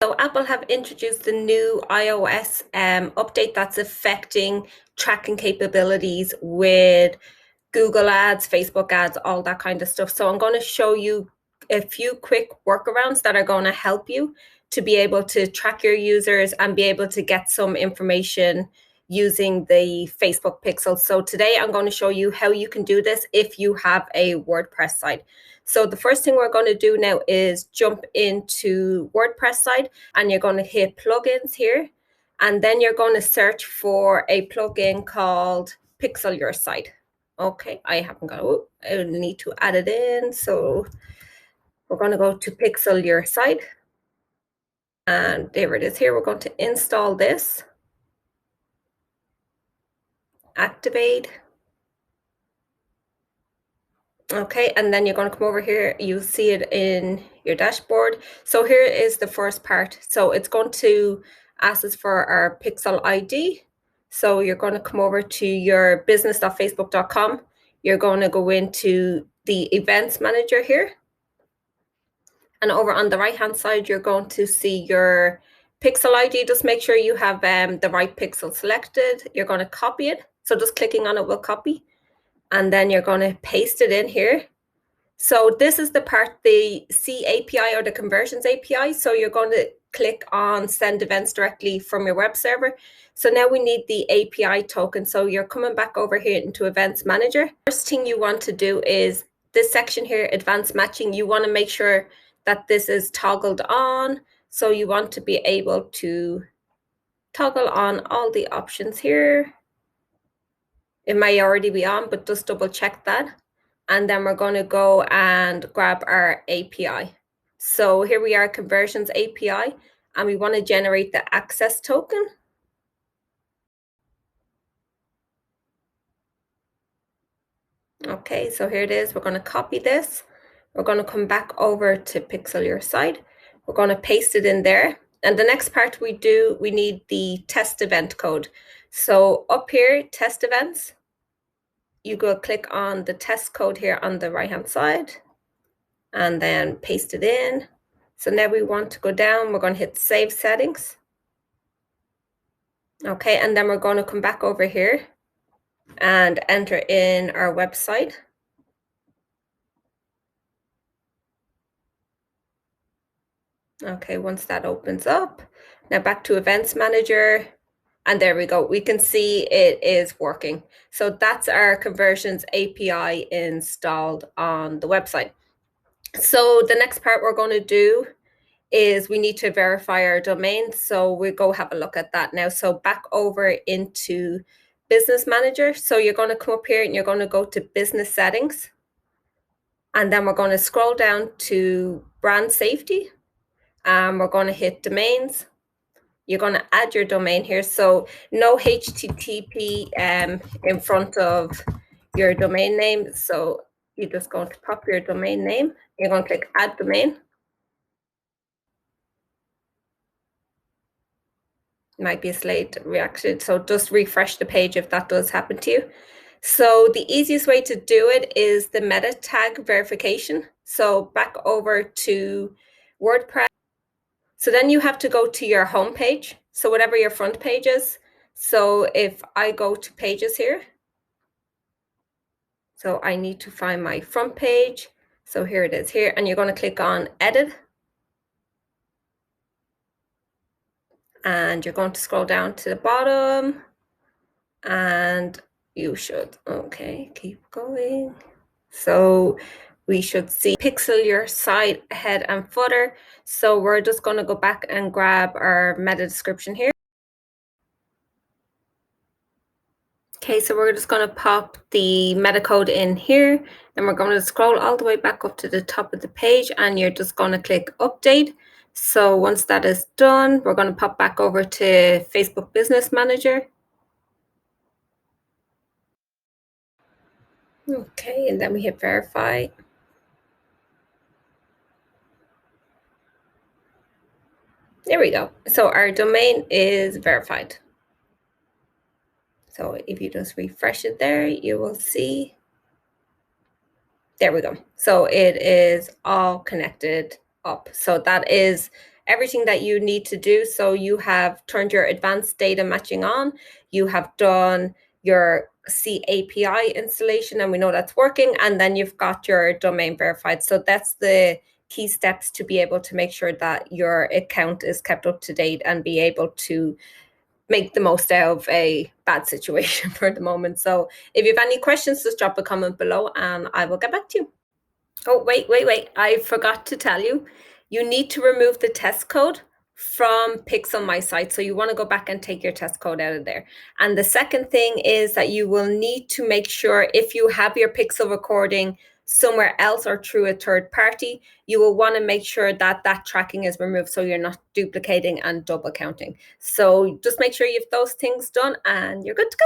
So Apple have introduced the new iOS update that's affecting tracking capabilities with Google ads, Facebook ads, all that kind of stuff. So I'm going to show you a few quick workarounds that are going to help you to be able to track your users and be able to get some information using the Facebook pixel. So today I'm going to show you how you can do this if you have a WordPress site. So the first thing we're going to do now is jump into WordPress site, and you're going to hit plugins here, and then you're going to search for a plugin called Pixel Your Site. Okay, I haven't got it. I need to add it in. So we're going to go to Pixel Your Site, and there it is here. We're going to install this, activate. Okay, and then you're going to come over here. You'll see it in your dashboard. So here is the first part. So it's going to ask us for our Pixel ID. So you're going to come over to your business.facebook.com. You're going to go into the events manager here. And over on the right hand side, you're going to see your Pixel ID. Just make sure you have the right pixel selected. You're going to copy it. So just clicking on it will copy. And then you're going to paste it in here. So this is the part, the CAPI or the conversions API. So you're going to click on send events directly from your web server. So now we need the API token. So you're coming back over here into Events Manager. First thing you want to do is this section here, Advanced Matching. You want to make sure that this is toggled on. So you want to be able to toggle on all the options here. It may already be on, but just double check that. And then we're going to go and grab our API. So here we are, Conversions API, and we want to generate the access token. Okay, so here it is. We're going to copy this. We're going to come back over to Pixel Your Site. We're going to paste it in there. And the next part we need the test event code. So up here, test events, you go click on the test code here on the right hand side and then paste it in. So now we want to go down, we're going to hit save settings. Okay, and then we're going to come back over here and enter in our website. Okay, once that opens up, now back to Events Manager, and there we go. We can see it is working. So that's our Conversions API installed on the website. So the next part we're going to do is we need to verify our domain. So we go have a look at that now. So back over into Business Manager. So you're going to come up here and you're going to go to Business Settings. And then we're going to scroll down to Brand Safety. And we're going to hit Domains. You're going to add your domain here. So no HTTP in front of your domain name. So you're just going to pop your domain name. You're going to click Add Domain. Might be a slight reaction. So just refresh the page if that does happen to you. So the easiest way to do it is the meta tag verification. So back over to WordPress. So then you have to go to your home page. So whatever your front page is. So if I go to pages here, so I need to find my front page. So here it is here, and you're going to click on edit. And you're going to scroll down to the bottom and you should, okay, keep going. So we should see Pixel Your Site head and footer. So we're just going to go back and grab our meta description here. Okay, so we're just going to pop the meta code in here. Then we're going to scroll all the way back up to the top of the page and you're just going to click update. So once that is done, we're going to pop back over to Facebook Business Manager. Okay, and then we hit verify. There we go. So our domain is verified. So if you just refresh it there, you will see. There we go. So it is all connected up. So that is everything that you need to do. So you have turned your advanced data matching on, you have done your CAPI installation, and we know that's working, and then you've got your domain verified. So that's the key steps to be able to make sure that your account is kept up to date and be able to make the most out of a bad situation for the moment. So if you have any questions, just drop a comment below and I will get back to you. Oh, wait. I forgot to tell you. You need to remove the test code from Pixel My Site. So you want to go back and take your test code out of there. And the second thing is that you will need to make sure if you have your Pixel recording somewhere else or through a third party, you will want to make sure that that tracking is removed so you're not duplicating and double counting. So just make sure you have those things done and you're good to go.